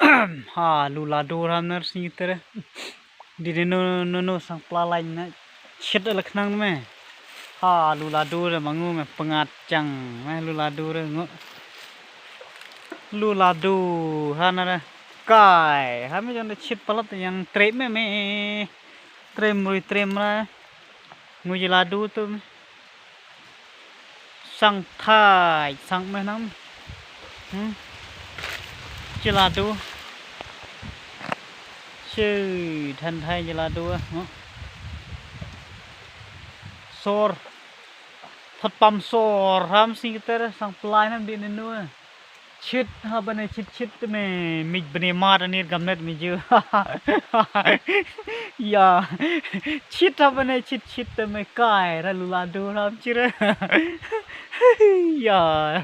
Ha, lulado ramnar sing tere. Di no sang plalai na chet alak nang me. Ha, lulado re mangu me pengat chang me lulado re ngo. Lulado hana re kai. Ha me jang chet palat yang trem me. Trem ra. Ngu lado tu. Sang thai sang me nang. Lado. Chư thân thay như là đua sor thật băm sor ram sinh tơ sang plai nam đi nên nữa chít ha bên này chít mày mình bên này mar anh gam net mình chưa ya chít ha bên này chít tơ mày cài ra lula đua ram chưa ya